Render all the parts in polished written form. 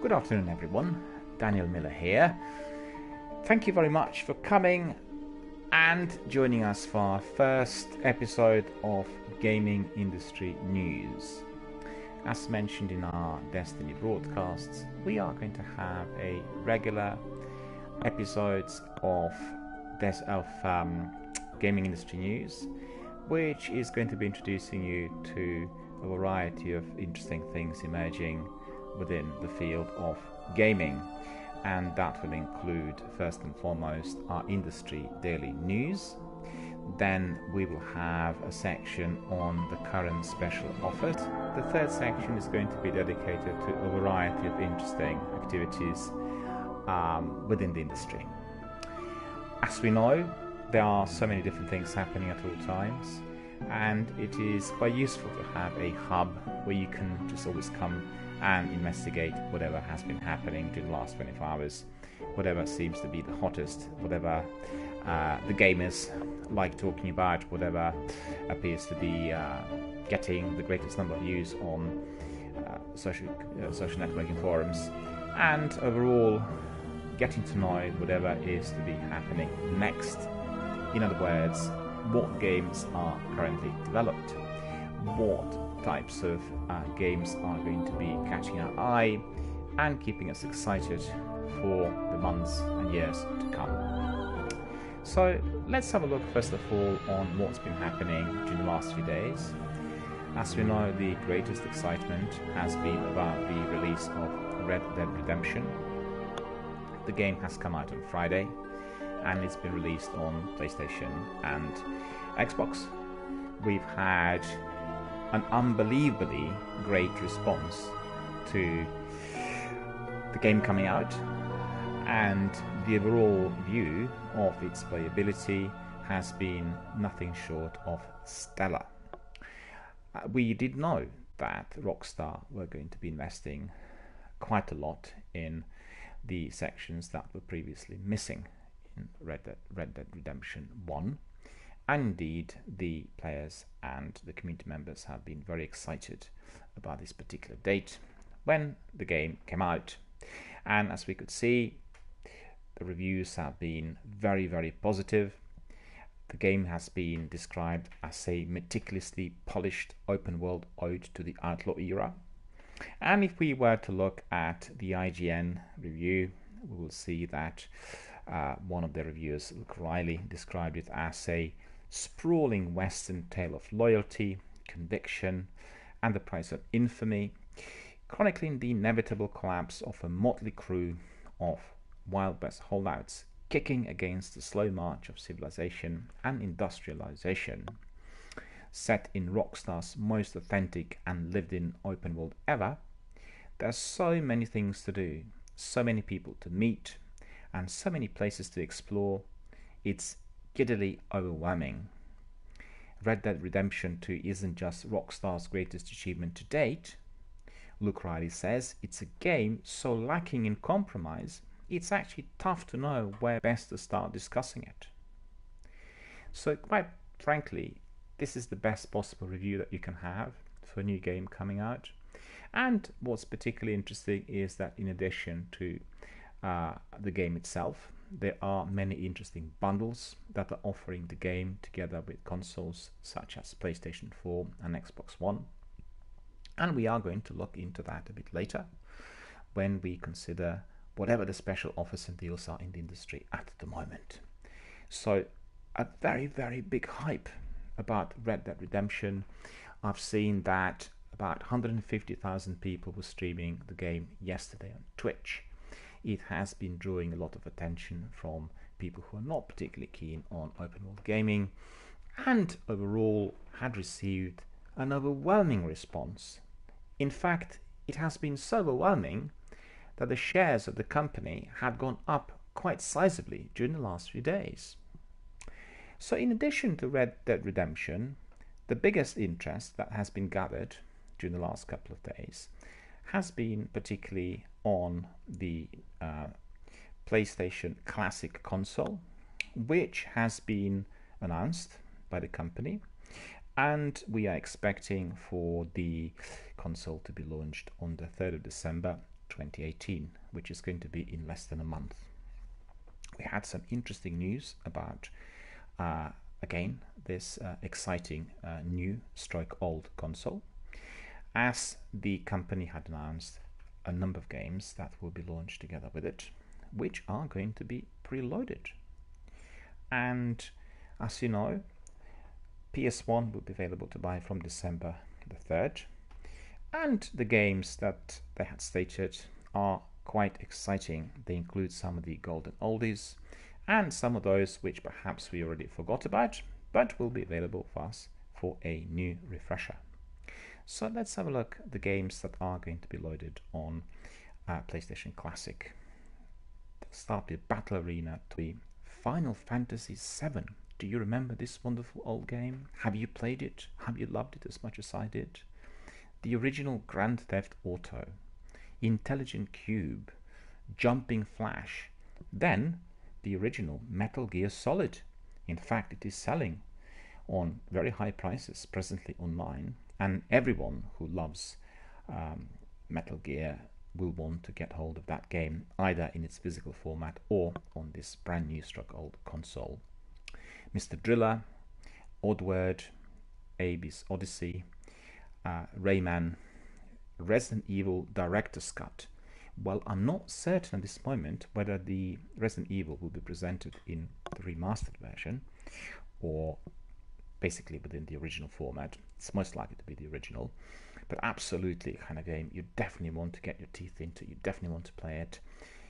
Good afternoon, everyone. DRBMiller here. Thank you very much for coming and joining us for our first episode of Gaming Industry News. As mentioned in our Destiny broadcasts, we are going to have a regular episodes of Gaming Industry News, which is going to be introducing you to a variety of interesting things emerging within the field of gaming, and that will include first and foremost our industry daily news. Then we will have a section on the current special offers. The third section is going to be dedicated to a variety of interesting activities within the industry. As we know, there are so many different things happening at all times, and it is quite useful to have a hub where you can just always come and investigate whatever has been happening during the last 24 hours, whatever seems to be the hottest, whatever the gamers like talking about, whatever appears to be getting the greatest number of views on social networking forums, and overall getting to know whatever is to be happening next. In other words, what games are currently developed, what types of games are going to be catching our eye and keeping us excited for the months and years to come. So let's have a look first of all on what's been happening during the last few days. As we know, the greatest excitement has been about the release of Red Dead Redemption. The game has come out on Friday and it's been released on PlayStation and Xbox. We've had an unbelievably great response to the game coming out, and the overall view of its playability has been nothing short of stellar. We did know that Rockstar were going to be investing quite a lot in the sections that were previously missing in Red Dead Redemption 1. And indeed, the players and the community members have been very excited about this particular date when the game came out. And as we could see, the reviews have been very, very positive. The game has been described as a meticulously polished open world ode to the Outlaw era. And if we were to look at the IGN review, we will see that one of the reviewers, Luke Riley, described it as a sprawling western tale of loyalty, conviction, and the price of infamy, chronicling the inevitable collapse of a motley crew of Wild West holdouts kicking against the slow march of civilization and industrialization. Set in Rockstar's most authentic and lived-in open world ever, there's so many things to do, so many people to meet, and so many places to explore. It's giddily overwhelming. Red Dead Redemption 2 isn't just Rockstar's greatest achievement to date. Luke Riley says it's a game so lacking in compromise, it's actually tough to know where best to start discussing it. So quite frankly, this is the best possible review that you can have for a new game coming out. And what's particularly interesting is that in addition to the game itself, there are many interesting bundles that are offering the game together with consoles such as PlayStation 4 and Xbox One. And we are going to look into that a bit later when we consider whatever the special offers and deals are in the industry at the moment. So a very, very big hype about Red Dead Redemption. I've seen that about 150,000 people were streaming the game yesterday on Twitch. It has been drawing a lot of attention from people who are not particularly keen on open world gaming, and overall had received an overwhelming response. In fact, it has been so overwhelming that the shares of the company had gone up quite sizably during the last few days. So in addition to Red Dead Redemption, the biggest interest that has been gathered during the last couple of days has been particularly on the PlayStation Classic console, which has been announced by the company, and we are expecting for the console to be launched on the 3rd of December 2018, which is going to be in less than a month. We had some interesting news about, again, this exciting new stroke old console, as the company had announced a number of games that will be launched together with it, which are going to be preloaded. And as you know, PS1 will be available to buy from December the 3rd, and the games that they had stated are quite exciting. They include some of the golden oldies and some of those which perhaps we already forgot about, but will be available for us for a new refresher. So let's have a look at the games that are going to be loaded on PlayStation Classic. Let's start with Battle Arena 3. Final Fantasy VII. Do you remember this wonderful old game? Have you played it? Have you loved it as much as I did? The original Grand Theft Auto, Intelligent Cube, Jumping Flash, then the original Metal Gear Solid. In fact, it is selling on very high prices presently online, and everyone who loves Metal Gear will want to get hold of that game, either in its physical format or on this brand new struck old console. Mr. Driller, Oddworld, Abe's Odyssey, Rayman, Resident Evil Director's Cut. Well, I'm not certain at this moment whether the Resident Evil will be presented in the remastered version or basically within the original format. It's most likely to be the original, but absolutely a kind of game you definitely want to get your teeth into. You definitely want to play it.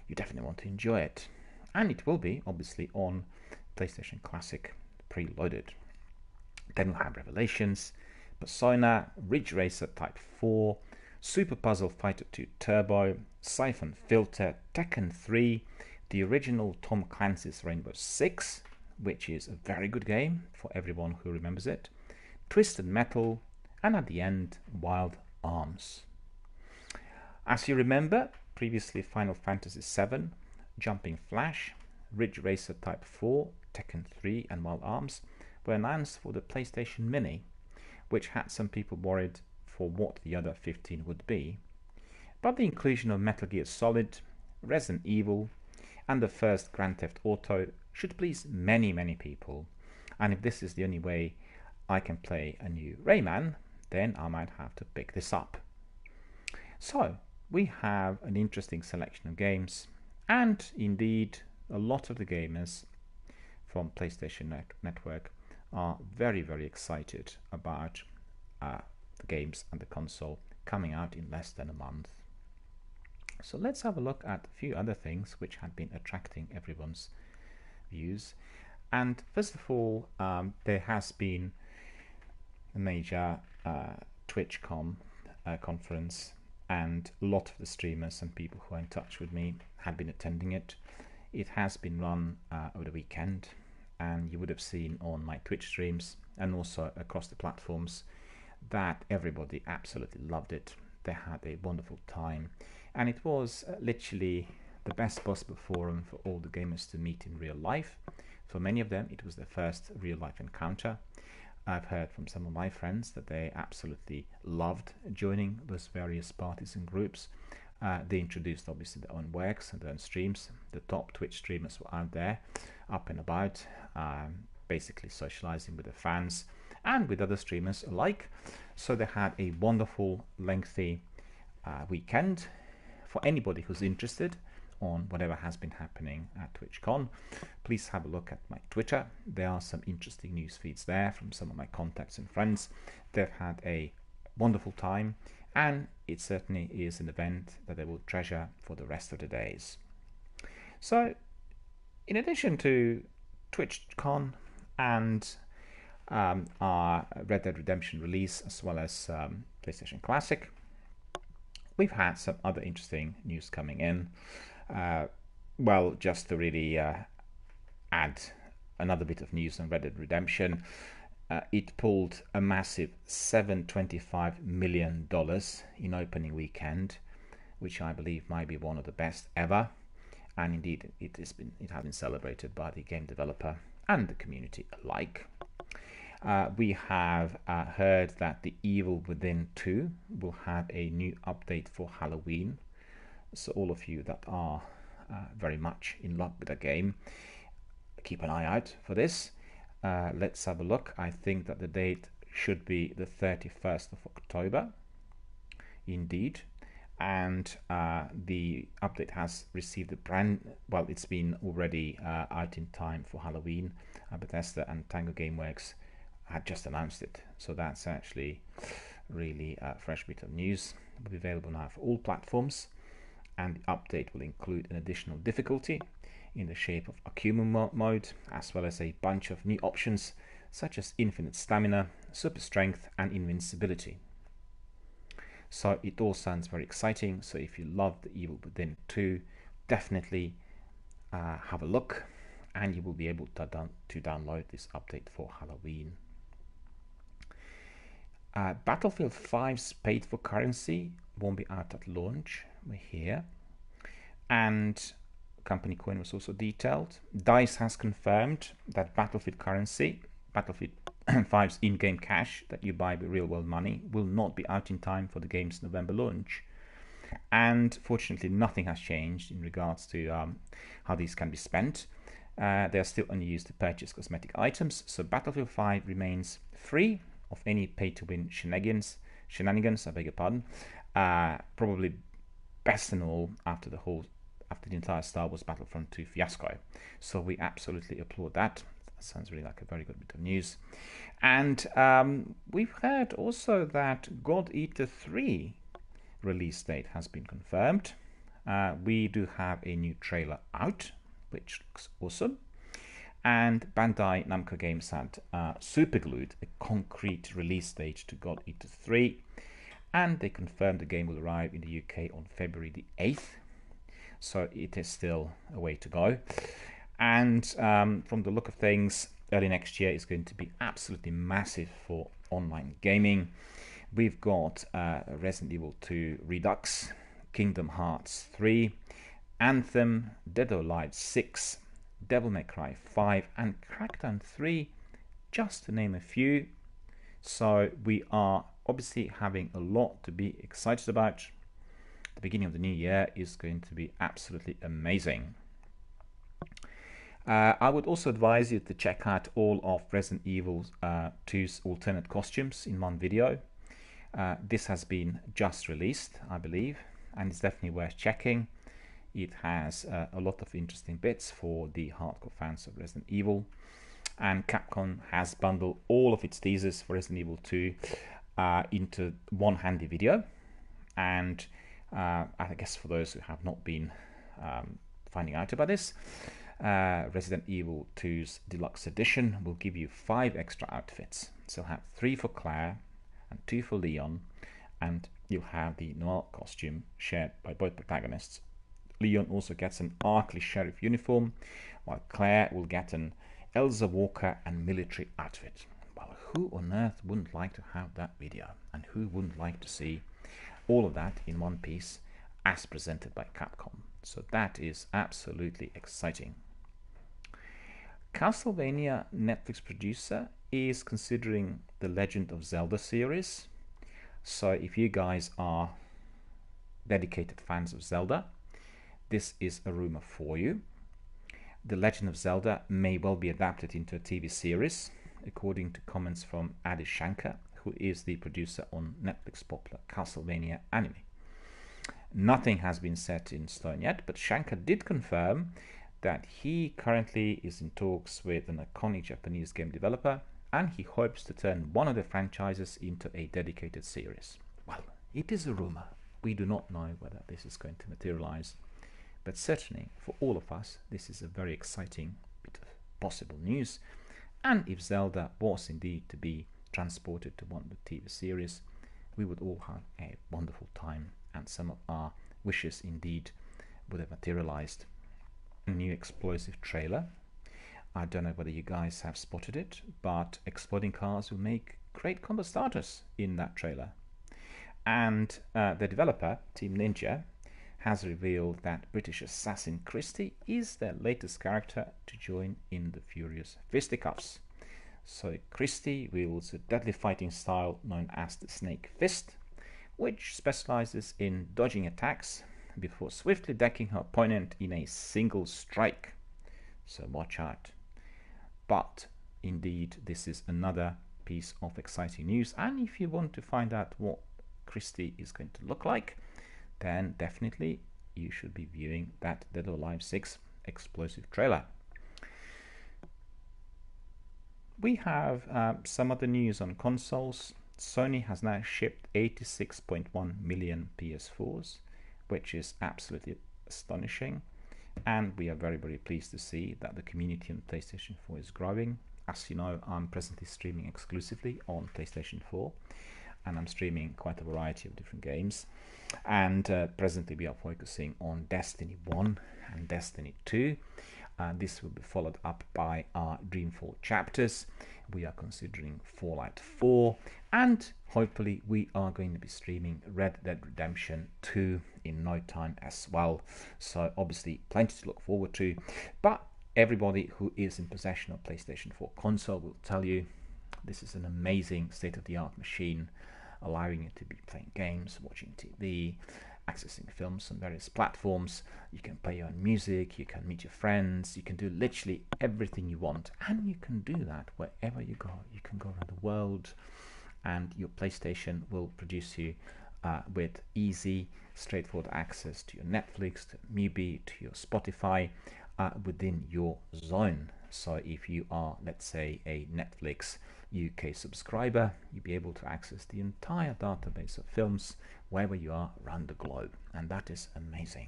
You definitely want to enjoy it. And it will be, obviously, on PlayStation Classic preloaded. Then we'll have Revelations, Persona, Ridge Racer Type 4, Super Puzzle Fighter 2 Turbo, Siphon Filter, Tekken 3, the original Tom Clancy's Rainbow Six, which is a very good game for everyone who remembers it, Twisted Metal, and at the end, Wild Arms. As you remember, previously Final Fantasy VII, Jumping Flash, Ridge Racer Type 4, Tekken 3 and Wild Arms were announced for the PlayStation Mini, which had some people worried for what the other 15 would be. But the inclusion of Metal Gear Solid, Resident Evil, and the first Grand Theft Auto should please many, many people. And if this is the only way I can play a new Rayman, then I might have to pick this up. So, we have an interesting selection of games, and indeed, a lot of the gamers from PlayStation Network are very, very excited about the games and the console coming out in less than a month. So let's have a look at a few other things which had been attracting everyone's views. And first of all, there has been a major TwitchCon conference, and a lot of the streamers and people who are in touch with me had been attending it. It has been run over the weekend, and you would have seen on my Twitch streams and also across the platforms that everybody absolutely loved it. They had a wonderful time, and it was literally the best possible forum for all the gamers to meet in real life. For many of them, it was their first real life encounter. I've heard from some of my friends that they absolutely loved joining those various parties and groups. They introduced obviously their own works and their own streams. The top Twitch streamers were out there, up and about, basically socializing with their fans and with other streamers alike. So they had a wonderful, lengthy weekend. For anybody who's interested on whatever has been happening at TwitchCon, please have a look at my Twitter. There are some interesting news feeds there from some of my contacts and friends. They've had a wonderful time, and it certainly is an event that they will treasure for the rest of the days. So, in addition to TwitchCon and our Red Dead Redemption release, as well as PlayStation Classic, we've had some other interesting news coming in. Well, just to really add another bit of news on Red Dead Redemption, it pulled a massive $725 million in opening weekend, which I believe might be one of the best ever. And indeed, it has been celebrated by the game developer and the community alike. We have heard that The Evil Within 2 will have a new update for Halloween. So all of you that are very much in love with the game, keep an eye out for this. Let's have a look. I think that the date should be the 31st of October, indeed. And the update has received it's been already out in time for Halloween. Bethesda and Tango Gameworks had just announced it, so that's actually really a fresh bit of news. It will be available now for all platforms, and the update will include an additional difficulty in the shape of Akumu mode, as well as a bunch of new options such as infinite stamina, super strength and invincibility. So it all sounds very exciting. So if you love the Evil Within 2, definitely have a look, and you will be able to download this update for Halloween. Battlefield 5's paid for currency won't be out at launch. We're here. And company coin was also detailed. DICE has confirmed that Battlefield currency, Battlefield 5's in-game cash that you buy with real-world money, will not be out in time for the game's November launch. And fortunately, nothing has changed in regards to how these can be spent. They are still only used to purchase cosmetic items, so Battlefield 5 remains free of any pay-to-win shenanigans. I beg your pardon. Probably best in all after the entire Star Wars Battlefront 2 fiasco. So we absolutely applaud that. That sounds really like a very good bit of news. And we've heard also that God Eater 3 release date has been confirmed. We do have a new trailer out, which looks awesome. And Bandai Namco Games had superglued a concrete release date to God Eater 3. And they confirmed the game will arrive in the UK on February the 8th. So it is still a way to go. And from the look of things, early next year is going to be absolutely massive for online gaming. We've got Resident Evil 2 Redux, Kingdom Hearts 3, Anthem, Dead or Alive 6, Devil May Cry 5 and Crackdown 3, just to name a few. So we are obviously having a lot to be excited about. The beginning of the new year is going to be absolutely amazing. I would also advise you to check out all of Resident Evil 2's alternate costumes in one video. This has been just released, I believe, and it's definitely worth checking. It has a lot of interesting bits for the hardcore fans of Resident Evil, and Capcom has bundled all of its teasers for Resident Evil 2 into one handy video. And I guess for those who have not been finding out about this, Resident Evil 2's Deluxe Edition will give you 5 extra outfits. So you'll have 3 for Claire and 2 for Leon, and you'll have the Noel costume shared by both protagonists. Leon also gets an Arkley Sheriff uniform, while Claire will get an Elsa Walker and military outfit. Well, who on earth wouldn't like to have that video? And who wouldn't like to see all of that in one piece as presented by Capcom? So that is absolutely exciting. Castlevania Netflix producer is considering the Legend of Zelda series. So if you guys are dedicated fans of Zelda, this is a rumor for you. The Legend of Zelda may well be adapted into a TV series, according to comments from Adi Shankar, who is the producer on Netflix popular Castlevania anime. Nothing has been set in stone yet, but Shankar did confirm that he currently is in talks with an iconic Japanese game developer, and he hopes to turn one of the franchises into a dedicated series. Well, it is a rumor. We do not know whether this is going to materialize, but certainly for all of us, this is a very exciting bit of possible news. And if Zelda was indeed to be transported to one of the TV series, we would all have a wonderful time, and some of our wishes indeed would have materialized. A new explosive trailer. I don't know whether you guys have spotted it, but exploding cars will make great combo starters in that trailer. And the developer, Team Ninja, has revealed that British assassin Christie is their latest character to join in the furious fisticuffs. So Christie wields a deadly fighting style known as the Snake Fist, which specializes in dodging attacks before swiftly decking her opponent in a single strike. So watch out. But indeed, this is another piece of exciting news, and if you want to find out what Christie is going to look like, then definitely you should be viewing that Dead or Alive 6 explosive trailer. We have some other news on consoles. Sony has now shipped 86.1 million PS4s, which is absolutely astonishing, and we are very, very pleased to see that the community on PlayStation 4 is growing. As you know, I'm presently streaming exclusively on PlayStation 4, and I'm streaming quite a variety of different games, and presently we are focusing on Destiny 1 and Destiny 2. This will be followed up by our Dreamfall chapters. We are considering Fallout 4, and hopefully we are going to be streaming Red Dead Redemption 2 in no time as well. So obviously plenty to look forward to, but everybody who is in possession of PlayStation 4 console will tell you this is an amazing state-of-the-art machine, allowing you to be playing games, watching TV, accessing films on various platforms. You can play your own music, you can meet your friends, you can do literally everything you want, and you can do that wherever you go. You can go around the world, and your PlayStation will produce you with easy, straightforward access to your Netflix, to Mubi, to your Spotify within your zone. So if you are, let's say, a Netflix UK subscriber, you'll be able to access the entire database of films wherever you are around the globe, and that is amazing.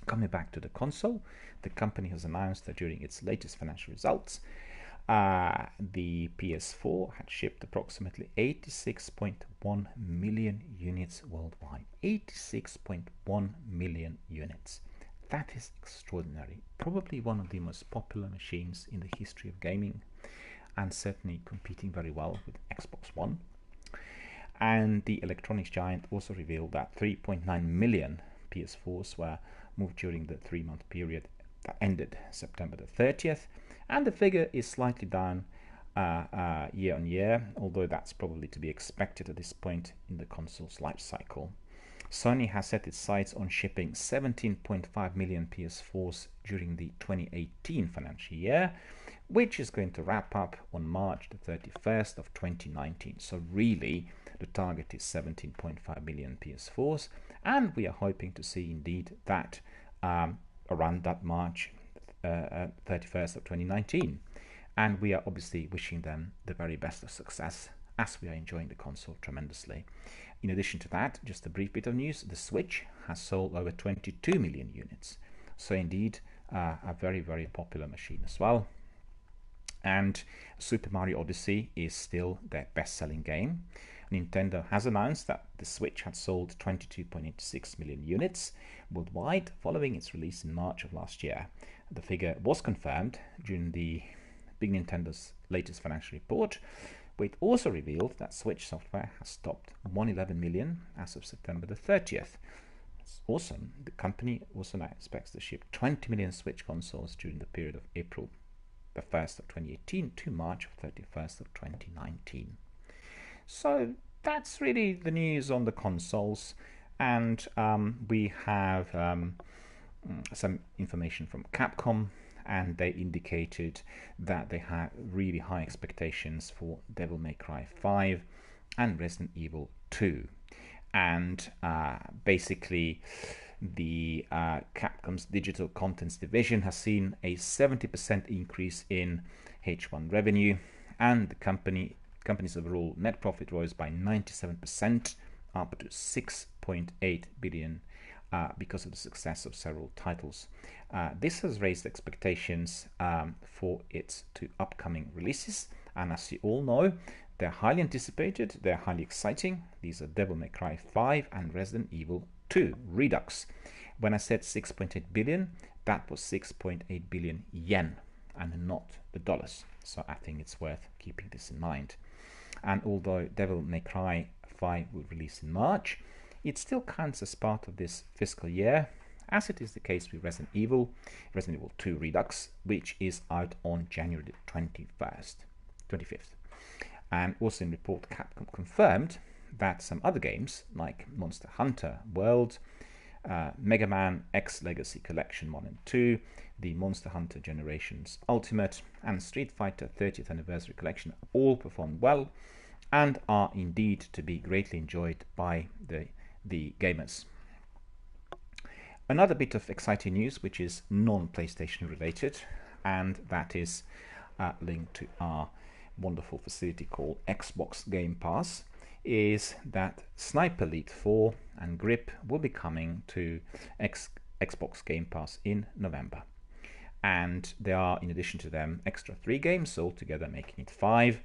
Coming back to the console, the company has announced that during its latest financial results, the PS4 had shipped approximately 86.1 million units worldwide. 86.1 million units. That is extraordinary. Probably one of the most popular machines in the history of gaming, and certainly competing very well with Xbox One. And the electronics giant also revealed that 3.9 million PS4s were moved during the 3-month period that ended September the 30th, and the figure is slightly down year on year, although that's probably to be expected at this point in the console's life cycle. Sony has set its sights on shipping 17.5 million PS4s during the 2018 financial year, which is going to wrap up on March the 31st of 2019. So really, the target is 17.5 million PS4s, and we are hoping to see indeed that around that March 31st of 2019. And we are obviously wishing them the very best of success, as we are enjoying the console tremendously. In addition to that, just a brief bit of news, the Switch has sold over 22 million units. So indeed, a very, very popular machine as well. And Super Mario Odyssey is still their best-selling game. Nintendo has announced that the Switch had sold 22.86 million units worldwide following its release in March of last year. The figure was confirmed during the Big Nintendo's latest financial report, but it also revealed that Switch software has topped 111 million as of September the 30th. It's awesome. The company also now expects to ship 20 million Switch consoles during the period of April the 1st of 2018 to March of 31st of 2019. So that's really the news on the consoles, and we have some information from Capcom, and they indicated that they had really high expectations for Devil May Cry 5 and Resident Evil 2. And basically, the Capcom's digital contents division has seen a 70% increase in H1 revenue, and the company's overall net profit rose by 97%, up to 6.8 billion because of the success of several titles. This has raised expectations for its 2 upcoming releases, and as you all know, they're highly anticipated, they're highly exciting. These are Devil May Cry 5 and Resident Evil 2 Redux. When I said 6.8 billion, that was 6.8 billion yen and not the dollars. So I think it's worth keeping this in mind. And although Devil May Cry 5 will release in March, it still counts as part of this fiscal year, as it is the case with Resident Evil 2 Redux, which is out on January 25th. And also in report, Capcom confirmed that some other games, like Monster Hunter World, Mega Man X Legacy Collection 1 and 2, the Monster Hunter Generations Ultimate, and Street Fighter 30th Anniversary Collection all performed well and are indeed to be greatly enjoyed by the gamers. Another bit of exciting news, which is non-PlayStation related, and that is linked to our wonderful facility called Xbox Game Pass, is that Sniper Elite 4 and Grip will be coming to Xbox Game Pass in November. And there are, in addition to them, extra 3 games, so altogether making it 5.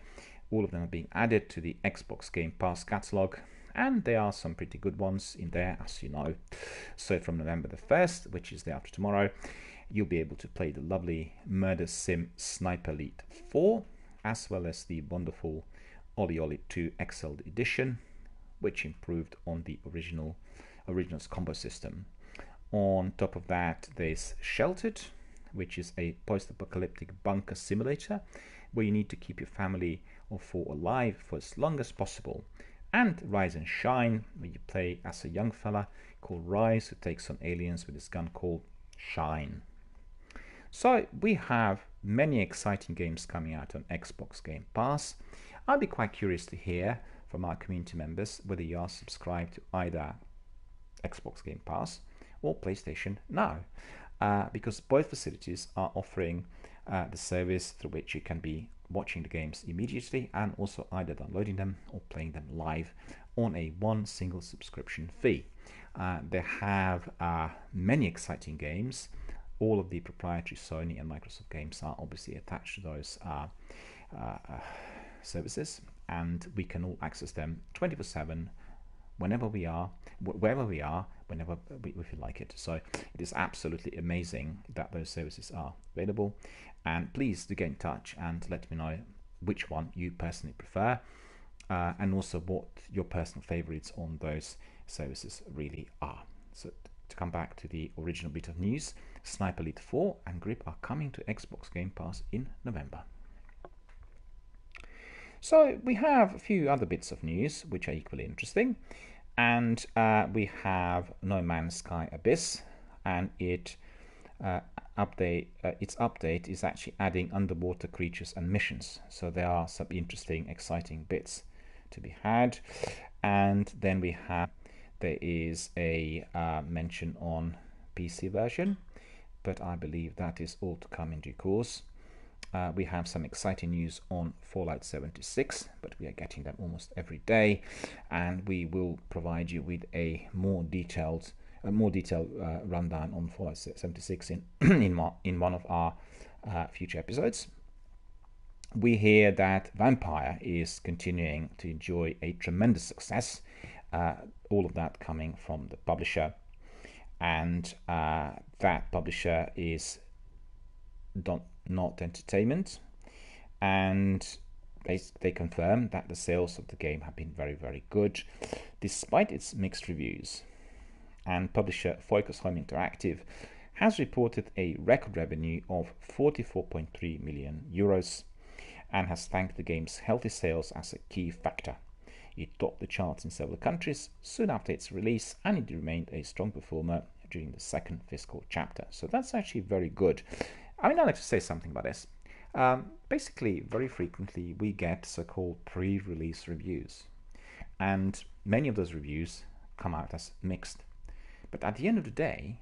All of them are being added to the Xbox Game Pass catalog, and there are some pretty good ones in there, as you know. So from November the 1st, which is the after tomorrow, you'll be able to play the lovely Murder Sim Sniper Elite 4, as well as the wonderful Oli Oli 2 XL Edition, which improved on the original's combo system. On top of that, there's Sheltered, which is a post-apocalyptic bunker simulator where you need to keep your family of 4 alive for as long as possible. And Rise and Shine, where you play as a young fella called Rise who takes on aliens with his gun called Shine. So we have many exciting games coming out on Xbox Game Pass. I'd be quite curious to hear from our community members whether you are subscribed to either Xbox Game Pass or PlayStation Now, because both facilities are offering the service through which you can be watching the games immediately and also either downloading them or playing them live on a one single subscription fee. They have many exciting games. All of the proprietary Sony and Microsoft games are obviously attached to those services, and we can all access them 24/7 whenever we are, wherever we are, whenever we feel like it. So it is absolutely amazing that those services are available, and please do get in touch and let me know which one you personally prefer, and also what your personal favorites on those services really are. So to come back to the original bit of news, Sniper Elite 4 and Grip are coming to Xbox Game Pass in November. So we have a few other bits of news which are equally interesting, and we have No Man's Sky Abyss, and its update is actually adding underwater creatures and missions. So there are some interesting, exciting bits to be had. And then there is a mention on PC version, but I believe that is all to come in due course. We have some exciting news on Fallout 76, but we are getting them almost every day, and we will provide you with a more detailed rundown on Fallout 76 in one of our future episodes. We hear that Vampire is continuing to enjoy a tremendous success, all of that coming from the publisher, and that publisher is Not Entertainment, and they confirm that the sales of the game have been very, very good despite its mixed reviews. And publisher Focus Home Interactive has reported a record revenue of 44.3 million euros and has thanked the game's healthy sales as a key factor. It topped the charts in several countries soon after its release, and it remained a strong performer during the second fiscal chapter. So that's actually very good. I mean, I'd like to say something about this. Basically, very frequently we get so-called pre-release reviews, and many of those reviews come out as mixed. But at the end of the day,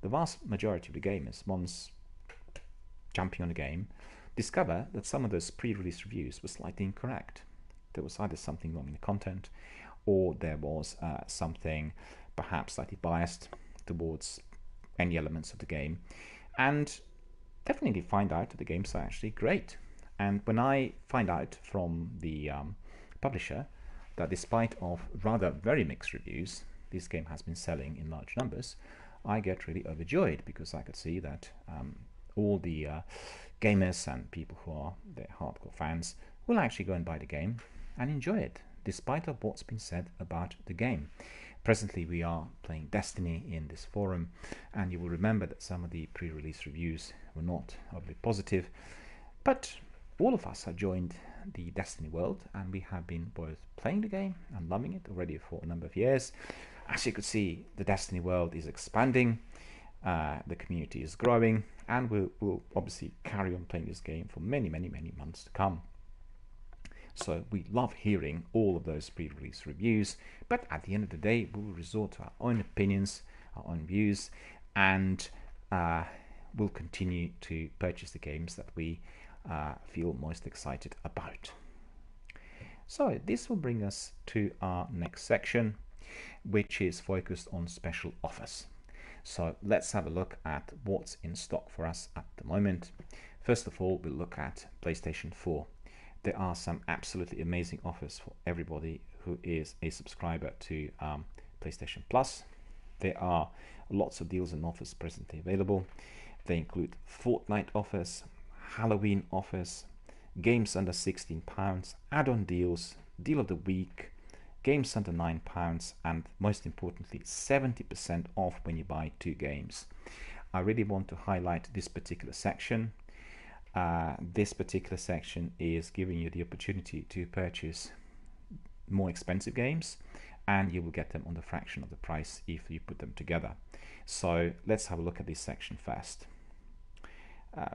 the vast majority of the gamers, once jumping on the game, discover that some of those pre-release reviews were slightly incorrect. There was either something wrong in the content, or there was something perhaps slightly biased towards any elements of the game, and definitely find out that the games are actually great. And when I find out from the publisher that despite of rather very mixed reviews, this game has been selling in large numbers, I get really overjoyed, because I could see that all the gamers and people who are the hardcore fans will actually go and buy the game and enjoy it, despite of what's been said about the game. Presently we are playing Destiny in this forum, and you will remember that some of the pre-release reviews were not overly positive, but all of us have joined the Destiny world, and we have been both playing the game and loving it already for a number of years. As you could see, the Destiny world is expanding, the community is growing, and we'll obviously carry on playing this game for many months to come. So we love hearing all of those pre-release reviews, but at the end of the day, we will resort to our own opinions, our own views, and we'll continue to purchase the games that we feel most excited about. So this will bring us to our next section, which is focused on special offers. So let's have a look at what's in stock for us at the moment. First of all, we'll look at PlayStation 4. There are some absolutely amazing offers for everybody who is a subscriber to PlayStation Plus. There are lots of deals and offers presently available. They include Fortnite offers, Halloween offers, games under £16, add-on deals, deal of the week, games under £9, and most importantly 70% off when you buy 2 games. I really want to highlight this particular section. This particular section is giving you the opportunity to purchase more expensive games, and you will get them on the fraction of the price if you put them together. So let's have a look at this section first.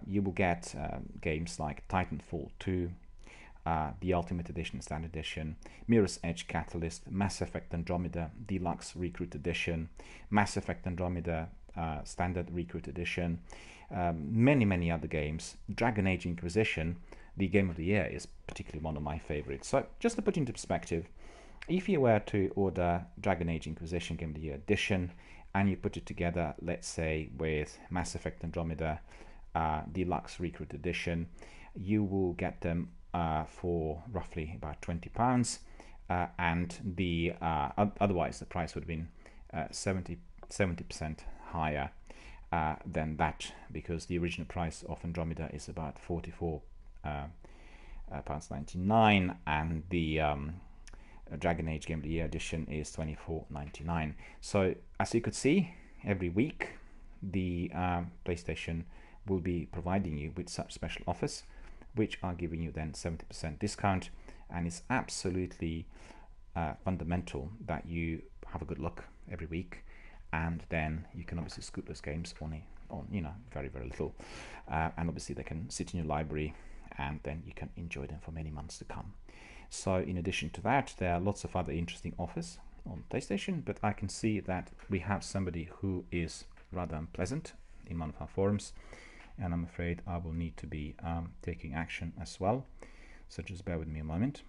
You will get games like Titanfall 2, the Ultimate Edition, Standard Edition, Mirror's Edge Catalyst, Mass Effect Andromeda Deluxe Recruit Edition, Mass Effect Andromeda Standard Recruit Edition, many other games. Dragon Age Inquisition, the game of the year, is particularly one of my favorites. So just to put into perspective, if you were to order Dragon Age Inquisition Game of the Year Edition and you put it together, let's say, with Mass Effect Andromeda Deluxe Recruit Edition, you will get them for roughly about £20, and the otherwise the price would have been 70% higher than that, because the original price of Andromeda is about £44.99, and the Dragon Age Game of the Year Edition is £24.99. So as you could see, every week the PlayStation will be providing you with such special offers, which are giving you then 70% discount, and it's absolutely fundamental that you have a good look every week, and then you can obviously scoop those games on very little, and obviously they can sit in your library, and then you can enjoy them for many months to come. So in addition to that, there are lots of other interesting offers on PlayStation, but I can see that we have somebody who is rather unpleasant in one of our forums, and I'm afraid I will need to be taking action as well. So just bear with me a moment.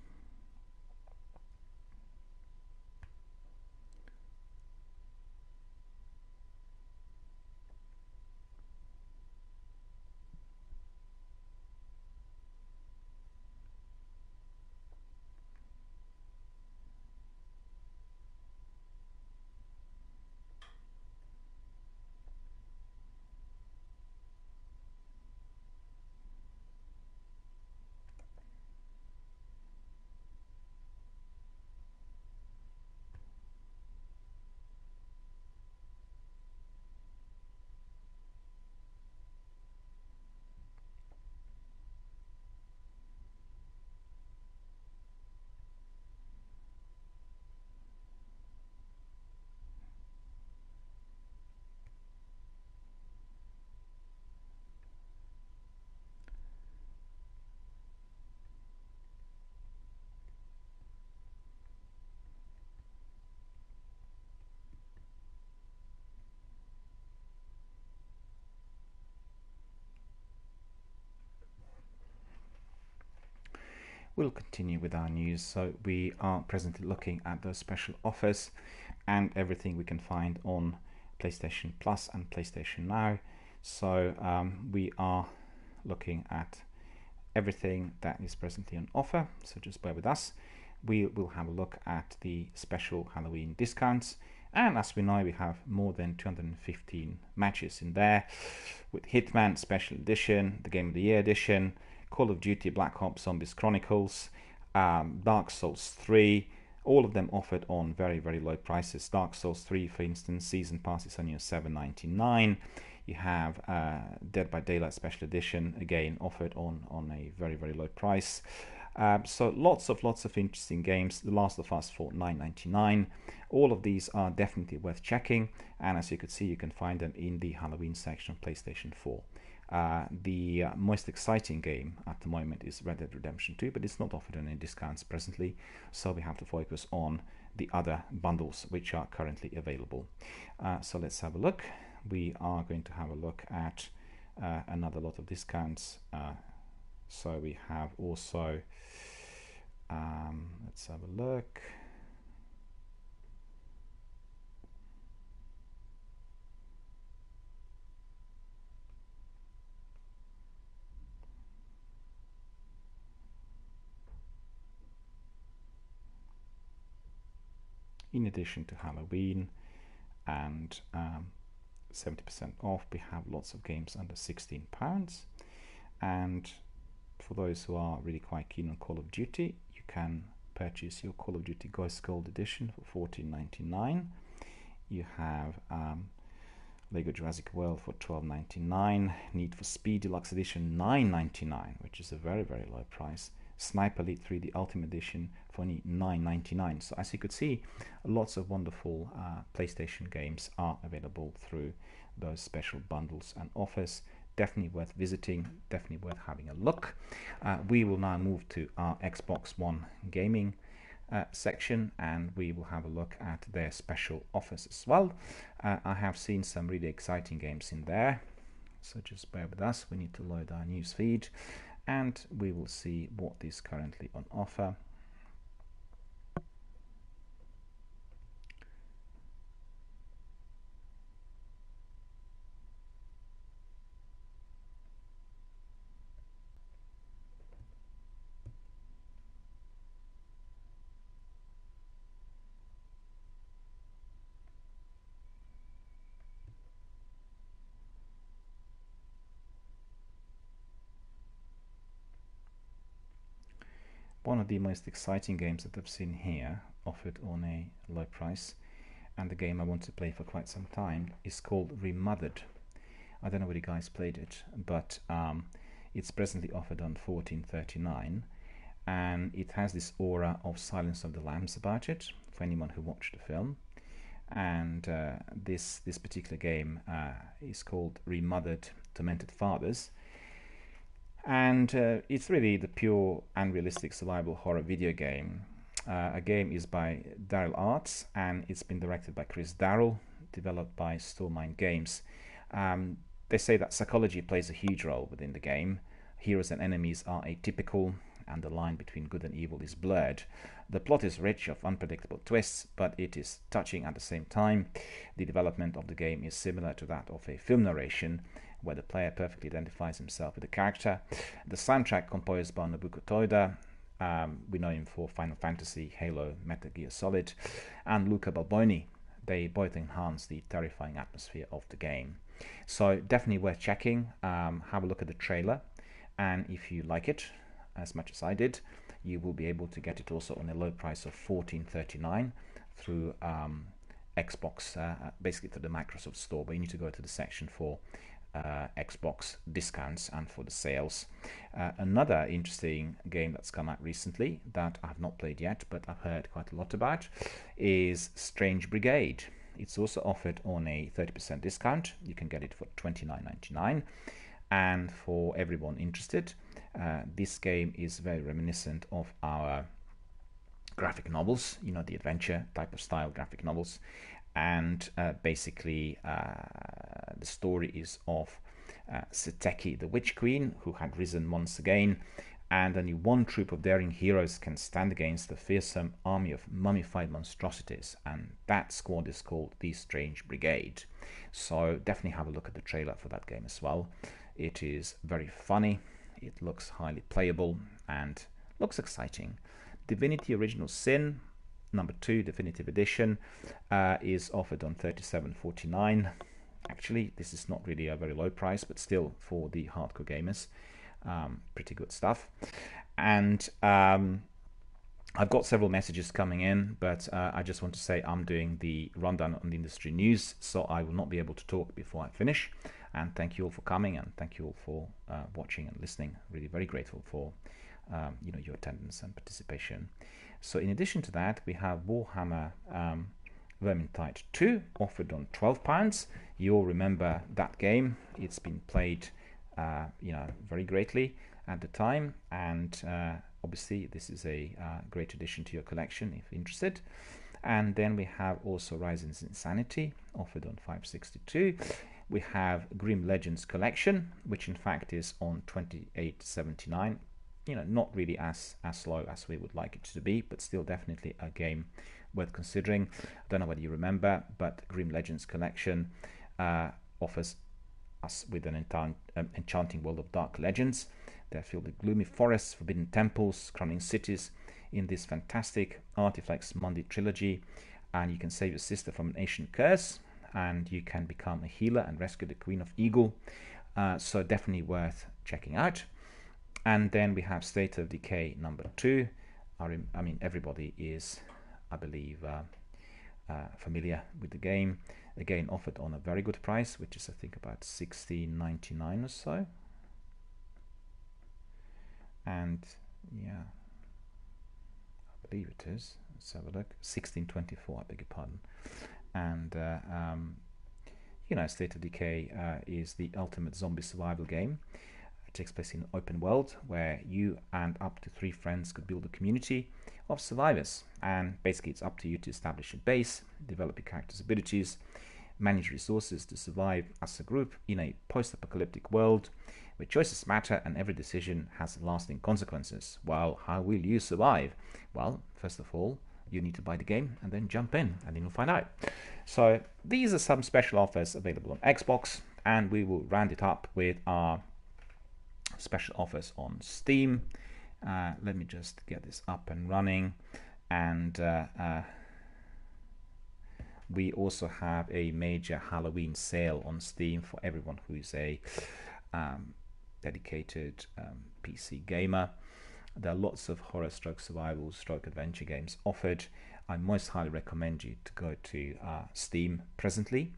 We'll continue with our news. So we are presently looking at those special offers and everything we can find on PlayStation Plus and PlayStation Now. So we are looking at everything that is presently on offer, so just bear with us. We will have a look at the special Halloween discounts, and as we know, we have more than 215 matches in there, with Hitman Special Edition, the Game of the Year Edition, Call of Duty Black Ops Zombies Chronicles, Dark Souls 3, all of them offered on very low prices. Dark Souls 3, for instance, Season Pass is only $7.99. You have Dead by Daylight Special Edition, again offered on a very low price. So lots of interesting games. The Last of Us for $9.99. All of these are definitely worth checking, and as you can see, you can find them in the Halloween section of PlayStation 4. The most exciting game at the moment is Red Dead Redemption 2, but it's not offered on any discounts presently, so we have to focus on the other bundles which are currently available. So let's have a look. We are going to have a look at another lot of discounts. So we have also, let's have a look. In addition to Halloween and 70% off, we have lots of games under £16. And for those who are really quite keen on Call of Duty, you can purchase your Call of Duty Ghost Gold Edition for $14.99. You have Lego Jurassic World for $12.99, Need for Speed Deluxe Edition $9.99, which is a very, very low price. Sniper Elite 3 the Ultimate Edition for only $9.99. So as you could see, lots of wonderful PlayStation games are available through those special bundles and offers. Definitely worth visiting, definitely worth having a look. We will now move to our Xbox One gaming section, and we will have a look at their special offers as well. I have seen some really exciting games in there, so just bear with us. We need to load our news feed, and we will see what is currently on offer. One of the most exciting games that I've seen here, offered on a low price, and the game I want to play for quite some time, is called Remothered. I don't know whether you guys played it, but it's presently offered on $14.39, and it has this aura of Silence of the Lambs about it, for anyone who watched the film. And this particular game is called Remothered Tormented Fathers. And it's really the pure and realistic survival horror video game. A game is by Daryl Arts, and it's been directed by Chris Darrell, developed by Stormine Games. They say that psychology plays a huge role within the game. Heroes and enemies are atypical, and the line between good and evil is blurred. The plot is rich of unpredictable twists, but it is touching at the same time. The development of the game is similar to that of a film narration, where the player perfectly identifies himself with the character. The soundtrack, composed by Nobuko Toyoda, we know him for Final Fantasy, Halo, Metal Gear Solid, and Luca Balboni. They both enhance the terrifying atmosphere of the game. So definitely worth checking. Have a look at the trailer, and if you like it as much as I did, you will be able to get it also on a low price of $14.39 through Xbox, basically through the Microsoft Store, but you need to go to the section for Xbox discounts and for the sales. Another interesting game that's come out recently that I've not played yet, but I've heard quite a lot about, is Strange Brigade. It's also offered on a 30% discount. You can get it for $29.99. And for everyone interested, this game is very reminiscent of our graphic novels, you know, the adventure type of style graphic novels. And basically the story is of Seteki, the Witch Queen, who had risen once again, and only one troop of daring heroes can stand against the fearsome army of mummified monstrosities, and that squad is called the Strange Brigade. So definitely have a look at the trailer for that game as well. It is very funny, it looks highly playable, and looks exciting. Divinity Original Sin number 2 definitive edition is offered on $37.49. Actually, this is not really a very low price, but still, for the hardcore gamers, pretty good stuff. And I've got several messages coming in, but I just want to say I'm doing the rundown on the industry news, so I will not be able to talk before I finish. And thank you all for coming, and thank you all for watching and listening. Really very grateful for your attendance and participation. So in addition to that, we have Warhammer Vermintide 2 offered on £12. You'll remember that game. It's been played very greatly at the time, and obviously this is a great addition to your collection if interested. And then we have also Horizons Insanity offered on £5.62. We have Grim Legends Collection, which in fact is on £28.79. Not really as low as we would like it to be, but still definitely a game worth considering. I don't know whether you remember, but Grim Legends Collection offers us with an enchanting world of dark legends. They're filled with gloomy forests, forbidden temples, crowning cities in this fantastic Artifacts Monday trilogy. And you can save your sister from an ancient curse, and you can become a healer and rescue the Queen of Eagle. So definitely worth checking out. And then we have State of Decay number 2. I mean, everybody is, I believe, familiar with the game. Again, offered on a very good price, which is I think about $16.99 or so. And yeah, I believe it is. Let's have a look. $16.24, I beg your pardon. And State of Decay is the ultimate zombie survival game. It takes place in an open world where you and up to 3 friends could build a community of survivors, and basically it's up to you to establish a base, develop your character's abilities, manage resources to survive as a group in a post-apocalyptic world where choices matter and every decision has lasting consequences. Well, how will you survive? Well, first of all, you need to buy the game and then jump in, and then you'll find out. So these are some special offers available on Xbox, and we will round it up with our special offers on Steam. Let me just get this up and running, and we also have a major Halloween sale on Steam for everyone who is a dedicated PC gamer. There are lots of horror stroke survival stroke adventure games offered. I most highly recommend you to go to Steam presently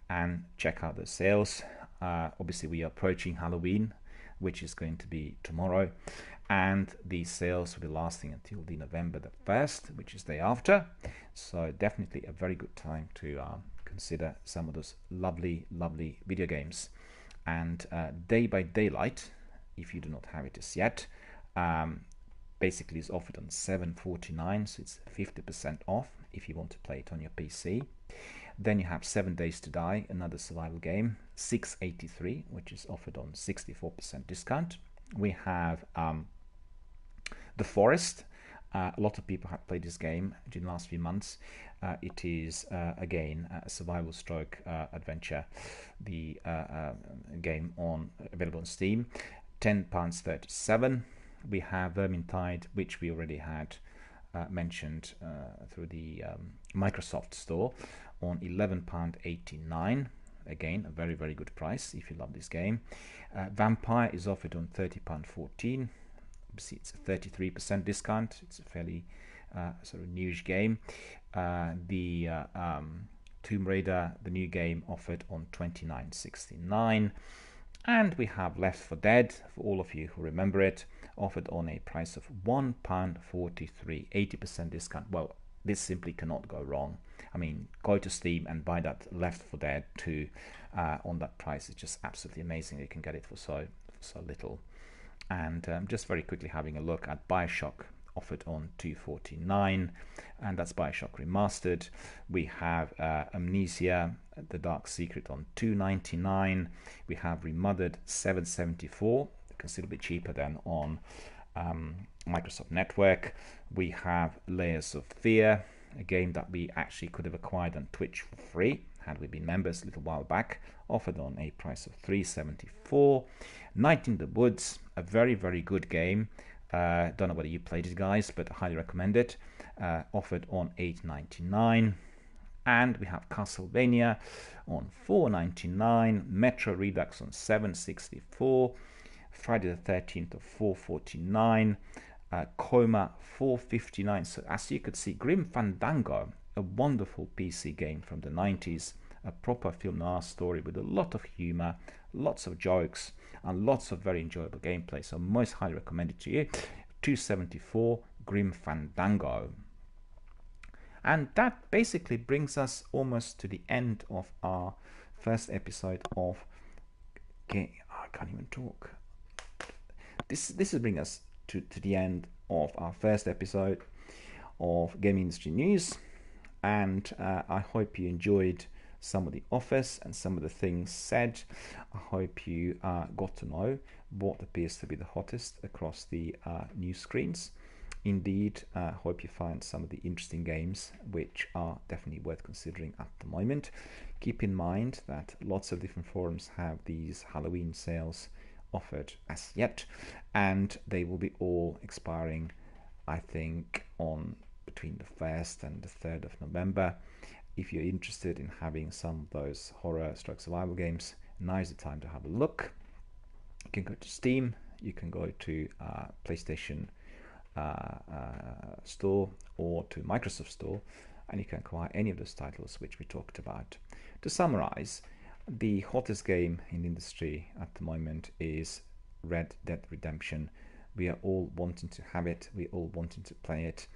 and check out the sales. Obviously we are approaching Halloween, which is going to be tomorrow, and these sales will be lasting until the November the 1st, which is the day after. So definitely a very good time to consider some of those lovely video games. And Day by Daylight, if you do not have it as yet, basically is offered on $7.49, so it's 50% off if you want to play it on your PC. Then you have 7 Days to Die, another survival game, $6.83, which is offered on 64% discount. We have The Forest. A lot of people have played this game during the last few months. It is again a survival stroke adventure. The game available on Steam, £10.37. We have Vermintide, which we already had mentioned through the Microsoft store, on £11.89. Again, a very good price if you love this game. Vampire is offered on £30.14. Obviously, it's a 33% discount. It's a fairly sort of newish game. The Tomb Raider, the new game, offered on £29.69. And we have Left 4 Dead, for all of you who remember it, offered on a price of £1.43, 80% discount. Well, this simply cannot go wrong. I mean, go to Steam and buy that Left 4 Dead 2 on that price. It's just absolutely amazing. You can get it for so little. And just very quickly having a look at BioShock, offered on $2.49, and that's BioShock Remastered. We have Amnesia: The Dark Secret on $2.99. We have Remothered $7.74, considerably cheaper than on Microsoft Network. We have Layers of Fear, a game that we actually could have acquired on Twitch for free had we been members a little while back, offered on a price of $3.74. Night in the Woods, a very good game. Don't know whether you played it, guys, but I highly recommend it. Offered on $8.99. And we have Castlevania on $4.99. Metro Redux on $7.64. Friday the 13th of $4.49. Coma $4.59. So as you could see, Grim Fandango, a wonderful PC game from the 90s, a proper film noir story with a lot of humor, lots of jokes, and lots of very enjoyable gameplay. So most highly recommended to you. 274 Grim Fandango. And that basically brings us almost to the end of our first episode of I can't even talk. This is bringing us to the end of our first episode of Gaming Industry News, and I hope you enjoyed some of the offers and some of the things said. I hope you got to know what appears to be the hottest across the news screens. Indeed, hope you find some of the interesting games which are definitely worth considering at the moment. Keep in mind that lots of different forums have these Halloween sales offered as yet, and they will be all expiring, I think, on between the 1st and the 3rd of November. If you're interested in having some of those horror stroke survival games, now is the time to have a look. You can go to Steam, you can go to PlayStation Store or to Microsoft Store, and you can acquire any of those titles which we talked about. To summarize, the hottest game in the industry at the moment is Red Dead Redemption. We are all wanting to have it, we all wanting to play it,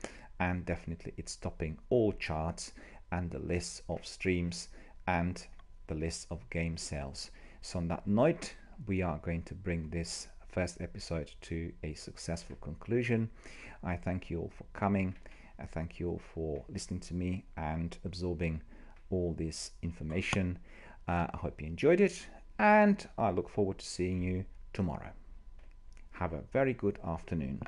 and definitely it's topping all charts and the lists of streams and the list of game sales. So on that note, we are going to bring this first episode to a successful conclusion. I thank you all for coming. I thank you all for listening to me and absorbing all this information. I hope you enjoyed it, and I look forward to seeing you tomorrow. Have a very good afternoon.